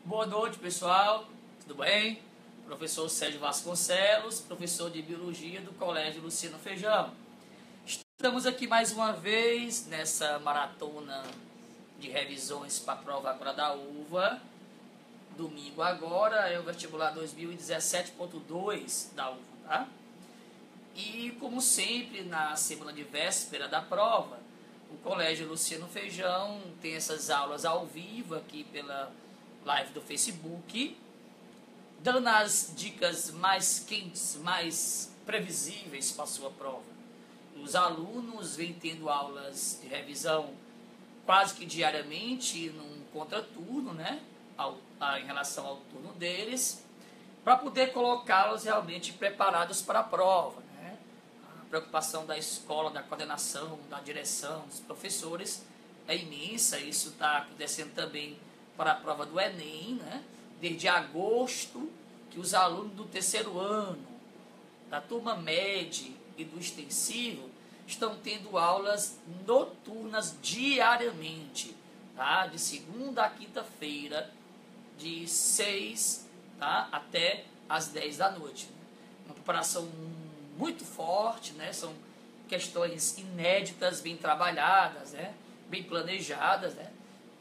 Boa noite, pessoal. Tudo bem? Professor Sérgio Vasconcelos, professor de Biologia do Colégio Luciano Feijão. Estamos aqui mais uma vez nessa maratona de revisões para a prova agora da UVA. Domingo agora é o vestibular 2017.2 da UVA, tá? E como sempre, na semana de véspera da prova, o Colégio Luciano Feijão tem essas aulas ao vivo aqui pela live do Facebook, dando as dicas mais quentes, mais previsíveis para a sua prova. Os alunos vêm tendo aulas de revisão quase que diariamente, num contraturno, né? Em relação ao turno deles, para poder colocá-los realmente preparados para a prova, né? A preocupação da escola, da coordenação, da direção, dos professores é imensa. Isso está acontecendo também para a prova do Enem, né? Desde agosto, que os alunos do terceiro ano, da turma média e do extensivo, estão tendo aulas noturnas diariamente, tá? De segunda a quinta-feira, de 6, tá? Até as 10 da noite. Uma preparação muito forte, né? São questões inéditas, bem trabalhadas, né? Bem planejadas, né?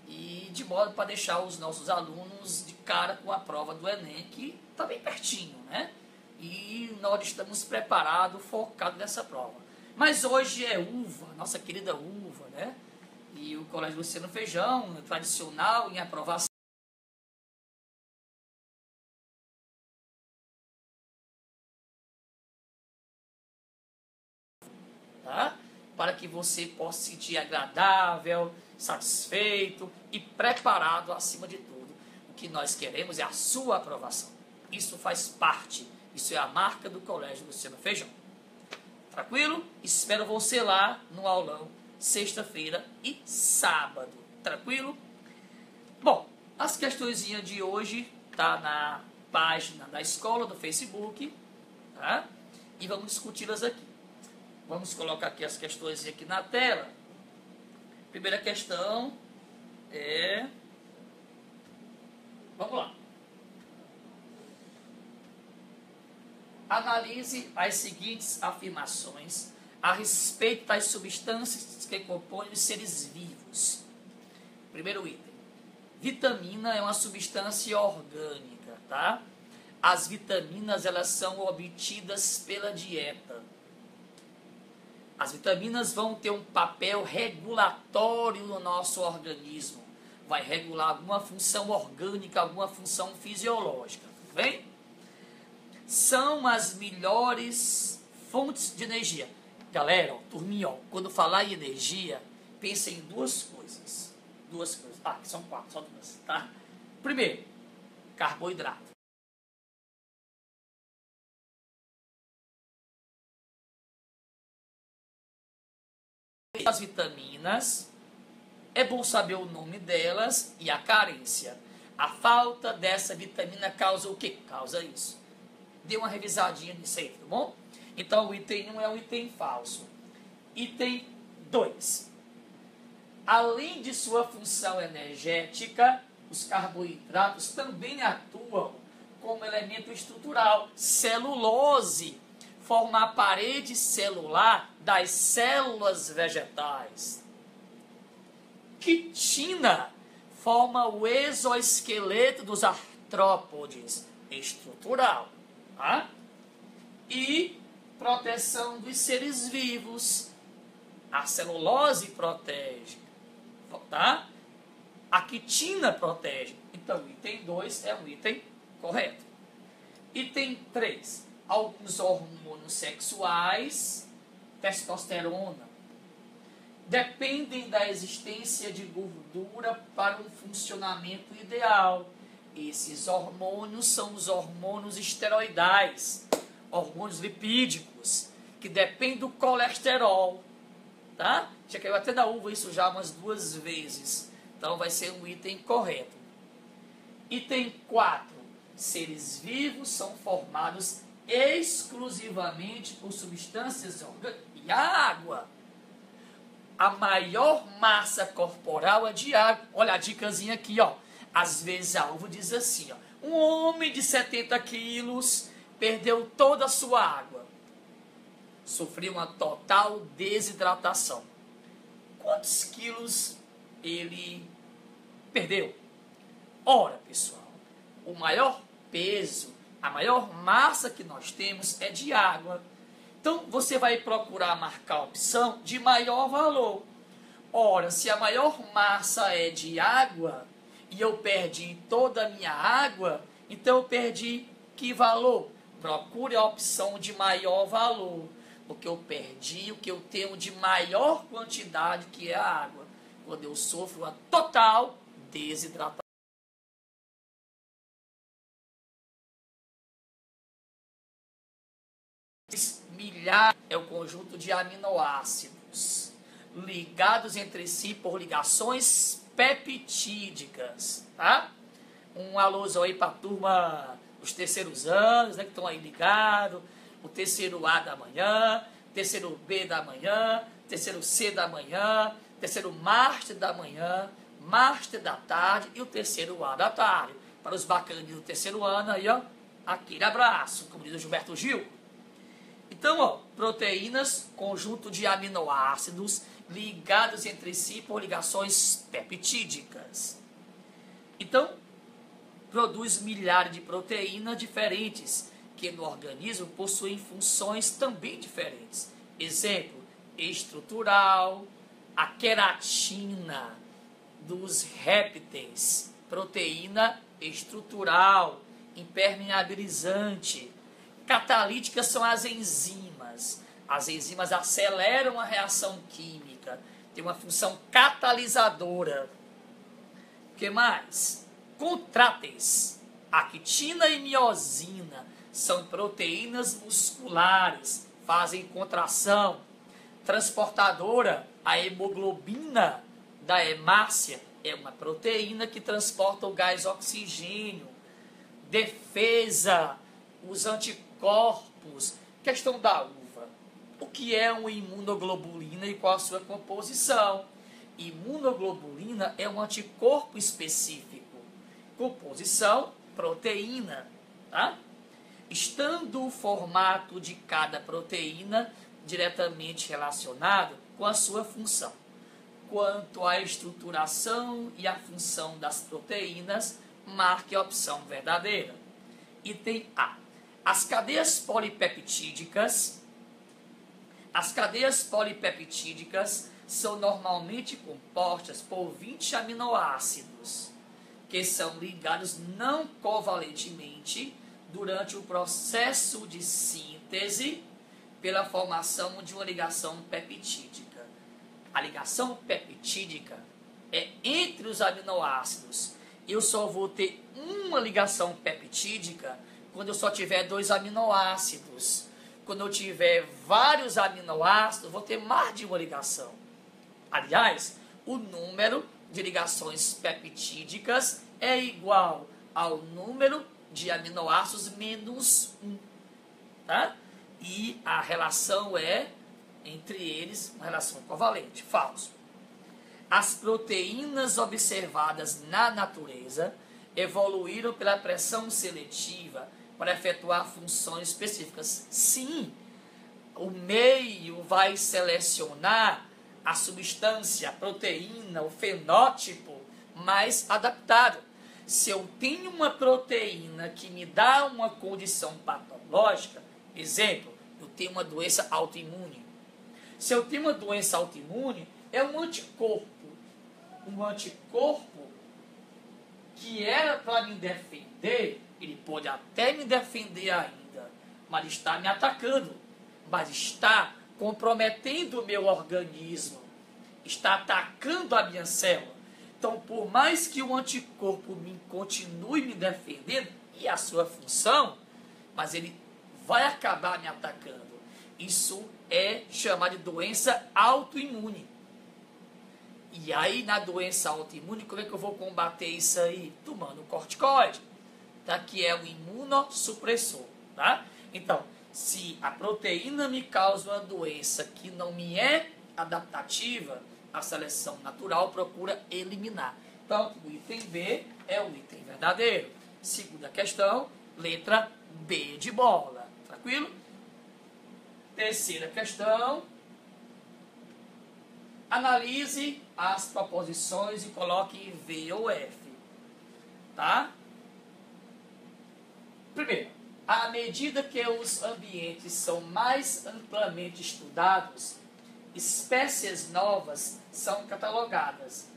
E de modo para deixar os nossos alunos de cara com a prova do Enem, que está bem pertinho, né? E nós estamos preparados, focados nessa prova. Mas hoje é UVA, nossa querida UVA, né? E o Colégio Luciano Feijão, tradicional em aprovação, tá? Para que você possa se sentir agradável, satisfeito e preparado acima de tudo. O que nós queremos é a sua aprovação. Isso faz parte, isso é a marca do Colégio Luciano Feijão. Tranquilo? Espero você lá no aulão, sexta-feira e sábado. Tranquilo? Bom, as questõezinhas de hoje tá na página da escola do Facebook, tá? E vamos discuti-las aqui. Vamos colocar aqui as questões aqui na tela. Primeira questão é... Vamos lá. Analise as seguintes afirmações a respeito das substâncias que compõem os seres vivos. Primeiro item. Vitamina é uma substância orgânica, tá? As vitaminas, elas são obtidas pela dieta. As vitaminas vão ter um papel regulatório no nosso organismo. Vai regular alguma função orgânica, alguma função fisiológica, tá bem? São as melhores fontes de energia. Galera, ó, turminha, ó, quando falar em energia, pensa em duas coisas. Duas coisas. Ah, são quatro, só duas, tá? Primeiro, carboidrato. As vitaminas, é bom saber o nome delas e a carência. A falta dessa vitamina causa o quê? Causa isso. Dê uma revisadinha nisso aí, tá bom? Então, o item 1 é um item falso. Item 2. Além de sua função energética, os carboidratos também atuam como elemento estrutural. Celulose forma a parede celular das células vegetais. Quitina forma o exoesqueleto dos artrópodes, estrutural. Tá? E proteção dos seres vivos. A celulose protege, tá? A quitina protege. Então, o item 2 é um item correto. Item 3. Alguns hormônios sexuais, testosterona, dependem da existência de gordura para um funcionamento ideal. Esses hormônios são os hormônios esteroidais, hormônios lipídicos, que dependem do colesterol, tá? Já caiu até na uva isso já umas 2 vezes. Então vai ser um item correto. Item 4. Seres vivos são formados exclusivamente por substâncias orgânicas e água. A maior massa corporal é de água. Olha a dicasinha aqui, ó. Às vezes a uva diz assim, ó, um homem de 70 quilos perdeu toda a sua água. Sofreu uma total desidratação. Quantos quilos ele perdeu? Ora, pessoal, o maior peso, a maior massa que nós temos é de água. Então, você vai procurar marcar a opção de maior valor. Ora, se a maior massa é de água e eu perdi toda a minha água, então eu perdi que valor? Procure a opção de maior valor, porque eu perdi o que eu tenho de maior quantidade, que é a água, quando eu sofro uma total desidratação. Milhares é o conjunto de aminoácidos ligados entre si por ligações peptídicas, tá? Um alôzão aí para a turma dos terceiros anos, né, que estão aí ligados, o terceiro A da manhã, terceiro B da manhã, terceiro C da manhã, terceiro Master da manhã, Master da tarde e o terceiro A da tarde. Para os bacaninhos do terceiro ano aí, ó, aquele abraço, como diz o Gilberto Gil. Então, ó, proteínas, conjunto de aminoácidos ligados entre si por ligações peptídicas. Então, produz milhares de proteínas diferentes, que no organismo possuem funções também diferentes. Exemplo, estrutural, a queratina dos répteis, proteína estrutural, impermeabilizante. Catalíticas são as enzimas. As enzimas aceleram a reação química, tem uma função catalisadora. O que mais? Contráteis, actina e miosina, são proteínas musculares, fazem contração. Transportadora, a hemoglobina da hemácia, é uma proteína que transporta o gás oxigênio. Defesa, os anticorpos. Questão da uva. O que é uma imunoglobulina e qual a sua composição? Imunoglobulina é um anticorpo específico. Composição, proteína. Tá? Estando o formato de cada proteína diretamente relacionado com a sua função. Quanto à estruturação e à função das proteínas, marque a opção verdadeira. Item A. As cadeias polipeptídicas são normalmente compostas por 20 aminoácidos, que são ligados não covalentemente durante o processo de síntese pela formação de uma ligação peptídica. A ligação peptídica é entre os aminoácidos. Eu só vou ter uma ligação peptídica quando eu só tiver 2 aminoácidos. Quando eu tiver vários aminoácidos, vou ter mais de uma ligação. Aliás, o número de ligações peptídicas é igual ao número de aminoácidos menos 1. Tá? E a relação é, entre eles, uma relação covalente. Falso. As proteínas observadas na natureza evoluíram pela pressão seletiva para efetuar funções específicas. Sim, o meio vai selecionar a substância, a proteína, o fenótipo mais adaptado. Se eu tenho uma proteína que me dá uma condição patológica, exemplo, eu tenho uma doença autoimune. Se eu tenho uma doença autoimune, é um anticorpo. Um anticorpo que era para me defender, ele pode até me defender ainda, mas está me atacando, mas está comprometendo o meu organismo, está atacando a minha célula. Então, por mais que o anticorpo continue me defendendo, e a sua função, mas ele vai acabar me atacando. Isso é chamado de doença autoimune. E aí, na doença autoimune, como é que eu vou combater isso aí? Tomando corticoide, tá? Que é um imunossupressor, tá? Então, se a proteína me causa uma doença que não me é adaptativa, a seleção natural procura eliminar. Então, o item B é o item verdadeiro. Segunda questão, letra B de bola. Tranquilo? Terceira questão. Analise as proposições e coloque V ou F. Tá? Primeiro, à medida que os ambientes são mais amplamente estudados, espécies novas são catalogadas.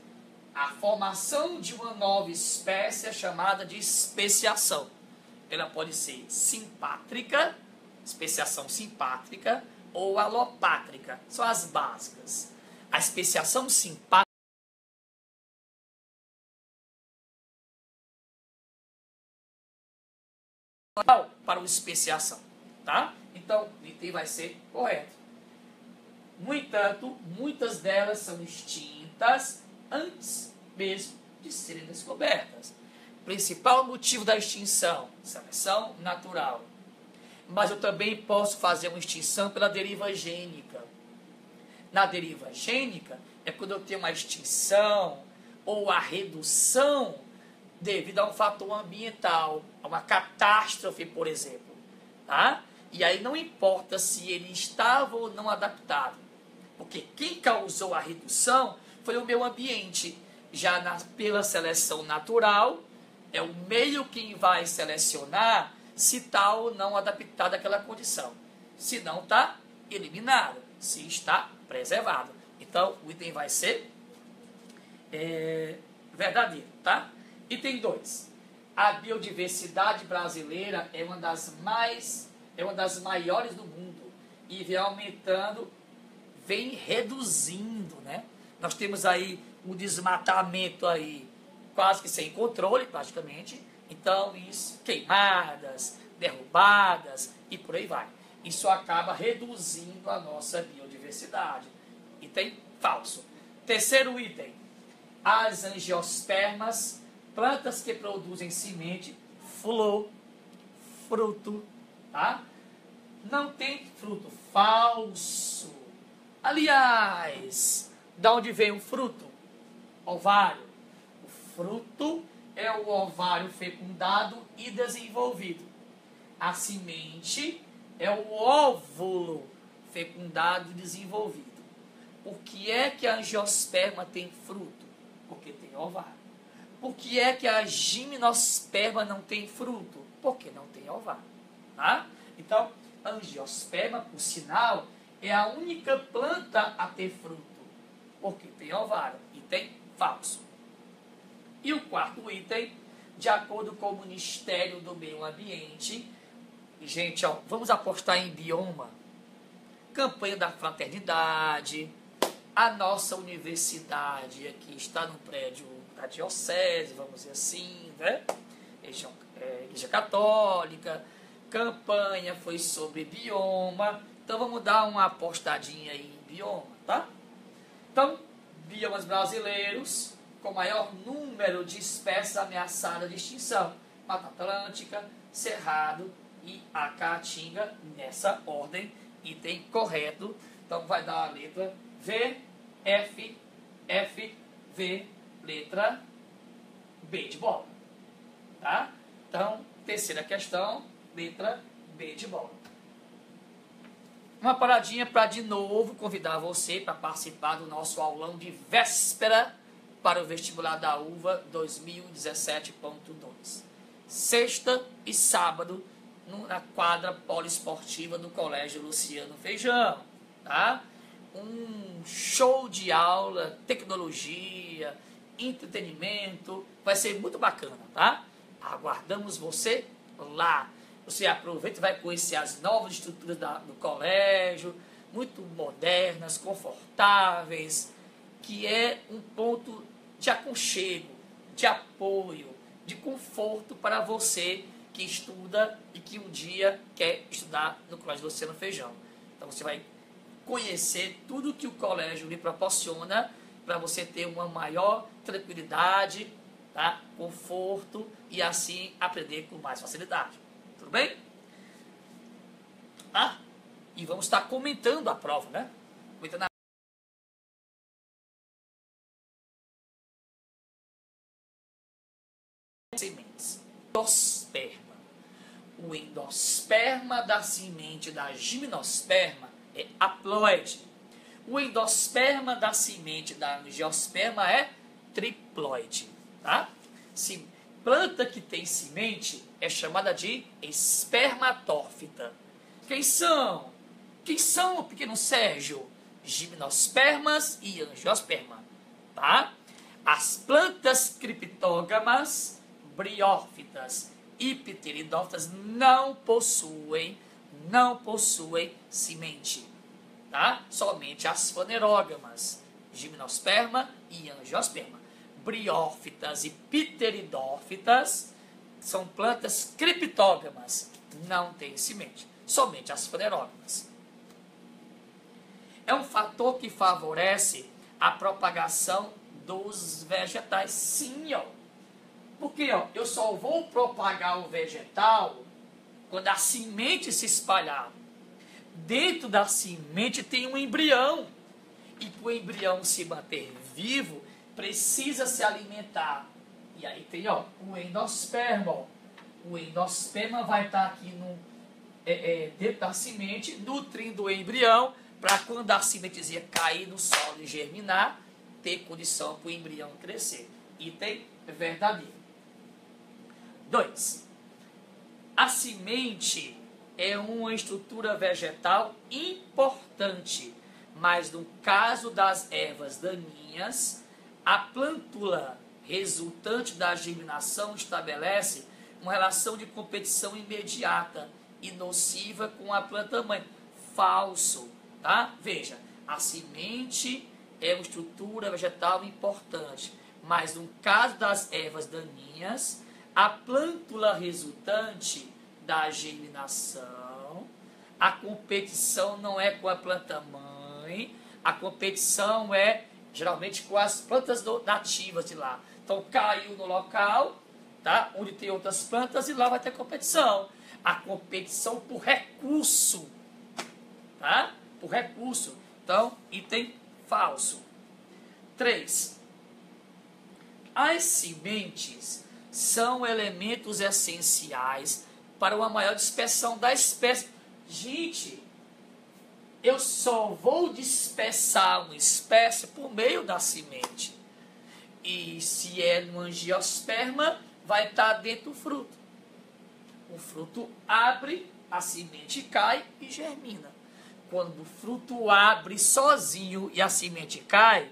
A formação de uma nova espécie é chamada de especiação. Ela pode ser simpátrica, especiação simpátrica, ou alopátrica. São as básicas. A especiação simpátrica para o especiação, tá? Então, o item vai ser correto. No entanto, muitas delas são extintas antes mesmo de serem descobertas. Principal motivo da extinção, seleção natural. Mas eu também posso fazer uma extinção pela deriva gênica. Na deriva gênica é quando eu tenho uma extinção ou a redução devido a um fator ambiental, a uma catástrofe, por exemplo. Tá? E aí não importa se ele estava ou não adaptado, porque quem causou a redução foi o meio ambiente. Já pela seleção natural, é o meio quem vai selecionar se está ou não adaptado àquela condição. Se não está, eliminado. Se está, preservado. Então, o item vai ser verdadeiro, tá? Item 2. A biodiversidade brasileira é uma das maiores do mundo e vem aumentando, vem reduzindo, né? Nós temos aí o desmatamento aí quase que sem controle, praticamente. Então, isso, queimadas, derrubadas e por aí vai. Isso acaba reduzindo a nossa biodiversidade. Item falso. Terceiro item. As angiospermas, plantas que produzem semente, flor, fruto, tá? Não tem fruto. Falso. Aliás, da onde vem o fruto? Ovário. O fruto é o ovário fecundado e desenvolvido. A semente é o óvulo fecundado e desenvolvido. Por que é que a angiosperma tem fruto? Porque tem ovário. Por que é que a gimnosperma não tem fruto? Porque não tem ovário. Tá? Então, a angiosperma, por sinal, é a única planta a ter fruto. Porque tem ovário. Item falso. E o quarto item, de acordo com o Ministério do Meio Ambiente, gente, ó, vamos apostar em bioma, campanha da fraternidade, a nossa universidade aqui está no prédio da diocese, vamos dizer assim, né? Igreja Católica, campanha foi sobre bioma, então vamos dar uma apostadinha aí em bioma, tá? Então, biomas brasileiros com maior número de espécies ameaçadas de extinção, Mata Atlântica, Cerrado e a Caatinga, nessa ordem, item correto. Então vai dar a letra V, F, F, V, letra B de bola. Tá? Então, terceira questão, letra B de bola. Uma paradinha para de novo convidar você para participar do nosso aulão de véspera para o vestibular da UVA 2017.2. Sexta e sábado, na quadra poliesportiva do Colégio Luciano Feijão. Tá? Um show de aula, tecnologia, entretenimento, vai ser muito bacana, tá? Aguardamos você lá. Você aproveita e vai conhecer as novas estruturas do colégio, muito modernas, confortáveis, que é um ponto de aconchego, de apoio, de conforto para você que estuda e que um dia quer estudar no Colégio Luciano Feijão. Então você vai conhecer tudo que o colégio lhe proporciona para você ter uma maior tranquilidade, tá? Conforto e assim aprender com mais facilidade. Tudo bem? E vamos estar comentando a prova, né? Comentando sementes. Endosperma. O endosperma da semente da gimnosperma é haploide. O endosperma da semente da angiosperma é triploide. Tá? Planta que tem semente é chamada de espermatófita. Quem são? Quem são, pequeno Sérgio? Gimnospermas e angiosperma. Tá? As plantas criptógamas, briófitas e pteridófitas não possuem semente. Tá? Somente as fanerógamas, gimnosperma e angiosperma. Briófitas e pteridófitas são plantas criptógamas, não têm semente, somente as fanerógamas. É um fator que favorece a propagação dos vegetais. Sim, ó. Porque ó, eu só vou propagar o vegetal quando a semente se espalhar. Dentro da semente tem um embrião. E para o embrião se manter vivo, precisa se alimentar. E aí tem ó, o endosperma. Ó. O endosperma vai estar aqui dentro da semente, nutrindo o embrião, para quando a sementezinha cair no solo e germinar, ter condição para o embrião crescer. Item verdadeiro. 2. A semente é uma estrutura vegetal importante, mas no caso das ervas daninhas, a plântula resultante da germinação estabelece uma relação de competição imediata e nociva com a planta-mãe. Falso, tá? Veja, a semente é uma estrutura vegetal importante, mas no caso das ervas daninhas, a plântula resultante da germinação, a competição não é com a planta-mãe, a competição é geralmente com as plantas nativas de lá. Então caiu no local, tá? Onde tem outras plantas e lá vai ter competição. A competição por recurso, tá? Por recurso. Então, item falso. 3. As sementes são elementos essenciais para uma maior dispersão da espécie. Gente, eu só vou dispersar uma espécie por meio da semente. E se é um angiosperma, vai estar dentro do fruto. O fruto abre, a semente cai e germina. Quando o fruto abre sozinho e a semente cai,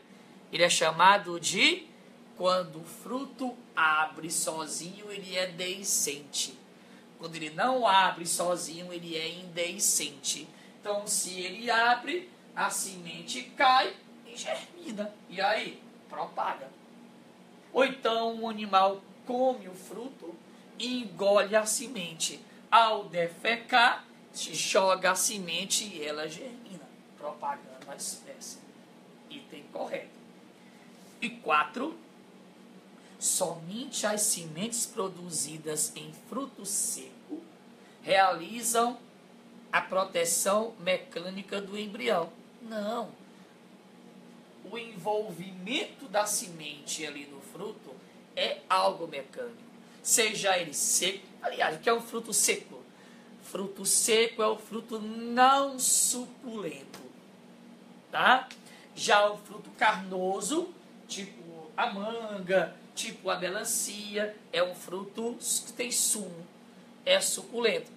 ele é chamado de... Quando o fruto abre sozinho, ele é deiscente. Quando ele não abre sozinho, ele é indeiscente. Então, se ele abre, a semente cai e germina. E aí, propaga. Ou então, um animal come o fruto e engole a semente. Ao defecar, se joga a semente e ela germina, propagando a espécie. Item correto. E 4. Somente as sementes produzidas em fruto seco realizam a proteção mecânica do embrião. Não. O envolvimento da semente ali no fruto é algo mecânico. Seja ele seco, aliás, o que é um fruto seco? Fruto seco é o fruto não suculento, tá? Já o fruto carnoso, tipo a manga, tipo a melancia, é um fruto que tem sumo, é suculento.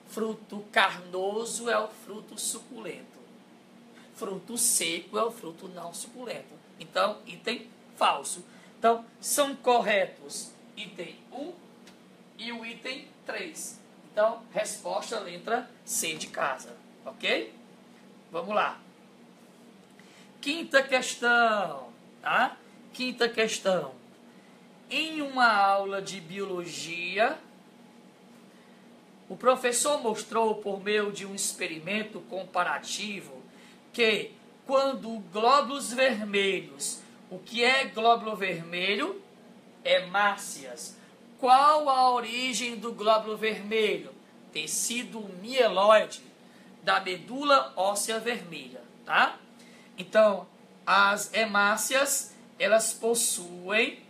Fruto carnoso é o fruto suculento. Fruto seco é o fruto não suculento. Então, item falso. Então, são corretos item 1 e o item 3. Então, resposta letra C de casa. Ok? Vamos lá. Quinta questão. Tá? Quinta questão. Em uma aula de biologia, o professor mostrou por meio de um experimento comparativo que quando glóbulos vermelhos, o que é glóbulo vermelho? Hemácias. Qual a origem do glóbulo vermelho? Tecido mieloide da medula óssea vermelha, tá? Então, as hemácias, elas possuem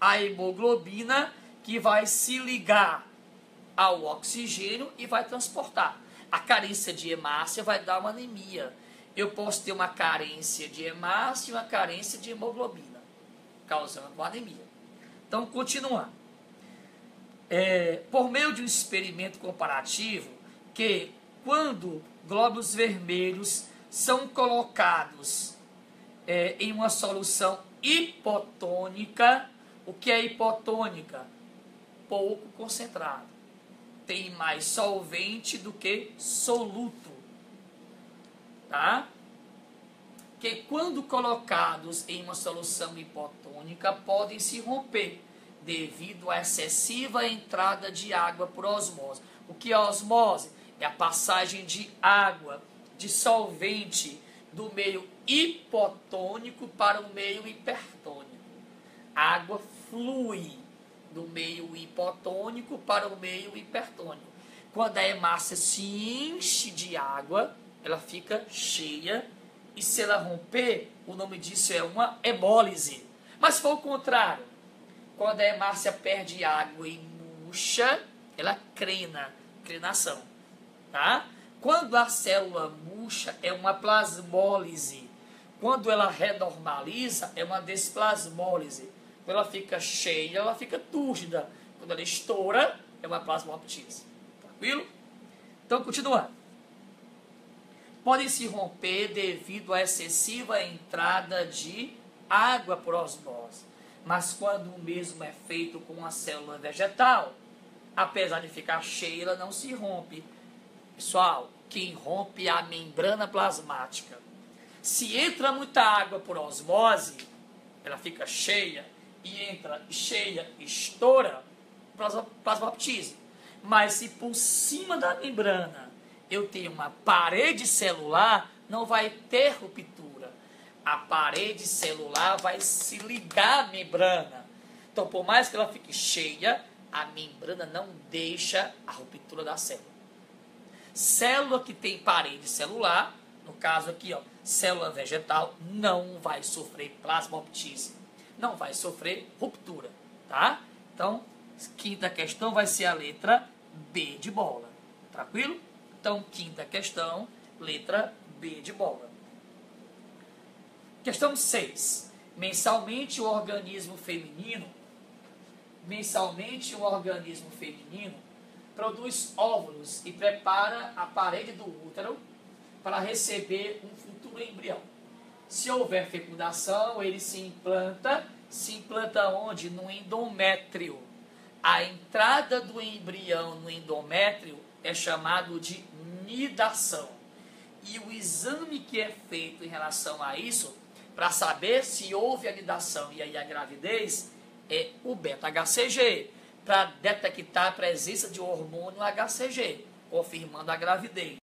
a hemoglobina que vai se ligar ao oxigênio e vai transportar. A carência de hemácia vai dar uma anemia. Eu posso ter uma carência de hemácia e uma carência de hemoglobina, causando uma anemia. Então, continuando. Por meio de um experimento comparativo, que quando glóbulos vermelhos são colocados em uma solução hipotônica, o que é hipotônica? Pouco concentrado. Tem mais solvente do que soluto. Tá? Que quando colocados em uma solução hipotônica, podem se romper devido à excessiva entrada de água por osmose. O que é osmose? É a passagem de água, de solvente, do meio hipotônico para o meio hipertônico. A água flui do meio hipotônico para o meio hipertônico. Quando a hemácia se enche de água, ela fica cheia, e se ela romper, o nome disso é uma hemólise. Mas se for o contrário, quando a hemácia perde água e murcha, ela crena, crenação. Tá? Quando a célula murcha, é uma plasmólise. Quando ela renormaliza, é uma desplasmólise. Quando ela fica cheia, ela fica túrgida. Quando ela estoura, é uma plasmoptise. Tranquilo? Então, continuando. Podem se romper devido à excessiva entrada de água por osmose. Mas quando o mesmo é feito com uma célula vegetal, apesar de ficar cheia, ela não se rompe. Pessoal, quem rompe é a membrana plasmática. Se entra muita água por osmose, ela fica cheia, e entra cheia, estoura, plasmoptise. Mas se por cima da membrana eu tenho uma parede celular, não vai ter ruptura. A parede celular vai se ligar à membrana. Então, por mais que ela fique cheia, a membrana não deixa a ruptura da célula. Célula que tem parede celular, no caso aqui, ó, célula vegetal, não vai sofrer plasmoptise. Não vai sofrer ruptura, tá? Então, quinta questão vai ser a letra B de bola. Tranquilo? Então, quinta questão, letra B de bola. Questão 6. Mensalmente o organismo feminino produz óvulos e prepara a parede do útero para receber um futuro embrião. Se houver fecundação, ele se implanta onde? No endométrio. A entrada do embrião no endométrio é chamado de nidação. E o exame que é feito em relação a isso, para saber se houve a nidação e aí a gravidez, é o beta-HCG, para detectar a presença de hormônio HCG, confirmando a gravidez.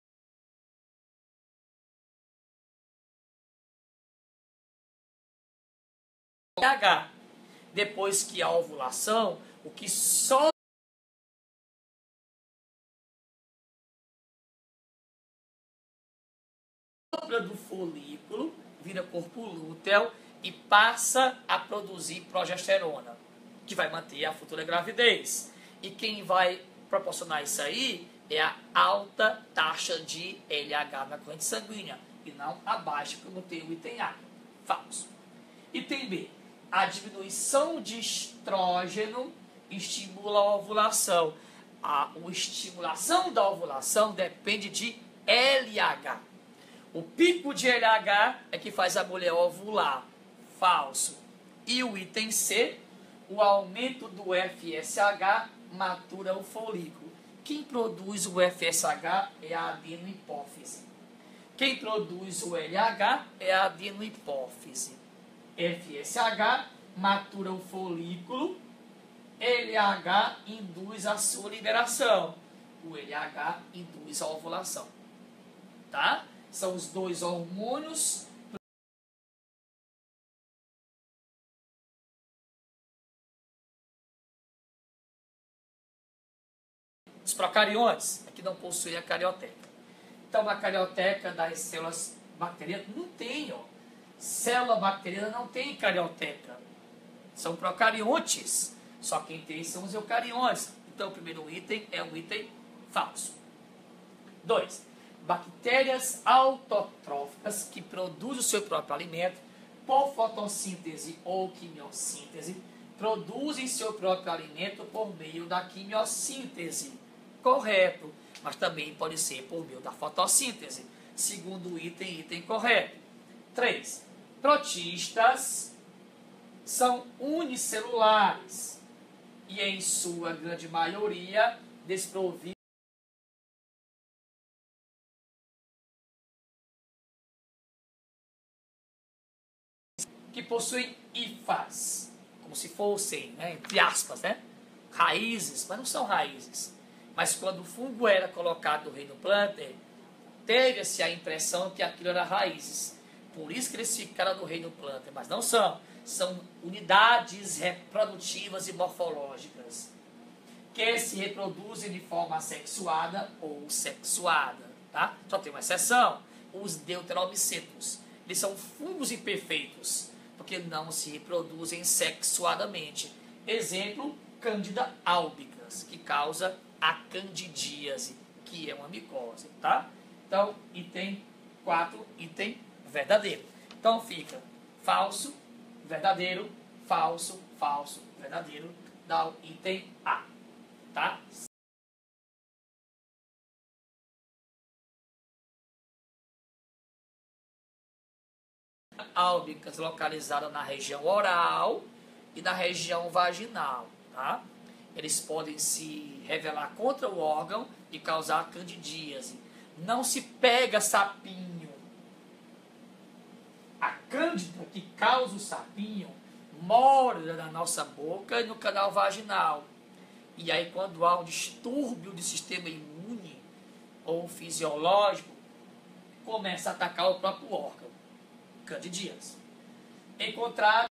Depois que a ovulação, o que sobra do folículo vira corpo lúteo e passa a produzir progesterona, que vai manter a futura gravidez. E quem vai proporcionar isso aí é a alta taxa de LH na corrente sanguínea, e não a baixa, como tem o item A. Falso. Item B. A diminuição de estrógeno estimula a ovulação. A estimulação da ovulação depende de LH. O pico de LH é que faz a mulher ovular. Falso. E o item C, o aumento do FSH matura o folículo. Quem produz o FSH é a adenohipófise. Quem produz o LH é a adenohipófise. FSH matura o folículo, LH induz a sua liberação, o LH induz a ovulação. Tá? São os dois hormônios. Os procariontes é que não possuem a carioteca. Então, a carioteca das células bacterianas não tem, ó. Célula bacteriana não tem carioteca. são procariontes. Só quem tem são os eucariontes. Então, o primeiro item é um item falso. 2. Bactérias autotróficas que produzem o seu próprio alimento por fotossíntese ou quimiossíntese, produzem seu próprio alimento por meio da quimiossíntese. Correto, mas também pode ser por meio da fotossíntese. Segundo item correto. 3. Protistas são unicelulares e, em sua grande maioria, desprovidos que possuem hifas, como se fossem, né, entre aspas, né, raízes, mas não são raízes. Mas quando o fungo era colocado no reino planter, teve-se a impressão que aquilo era raízes. Por isso que eles ficaram no reino planter, mas não são. São unidades reprodutivas e morfológicas que se reproduzem de forma assexuada ou sexuada. Tá? Só tem uma exceção, os deuteromicetos. Eles são fungos imperfeitos, porque não se reproduzem sexuadamente. Exemplo, Cândida albicans, que causa a candidíase, que é uma micose. Tá? Então, item 4, item verdadeiro. Então fica falso, verdadeiro, falso, falso, verdadeiro, dá o item A. Tá? Álbicas localizada na região oral e na região vaginal. Tá? Eles podem se revelar contra o órgão e causar candidíase. Não se pega sapinho. A cândida que causa o sapinho mora na nossa boca e no canal vaginal. E aí, quando há um distúrbio do sistema imune ou fisiológico, começa a atacar o próprio órgão. Candidíase. Encontrado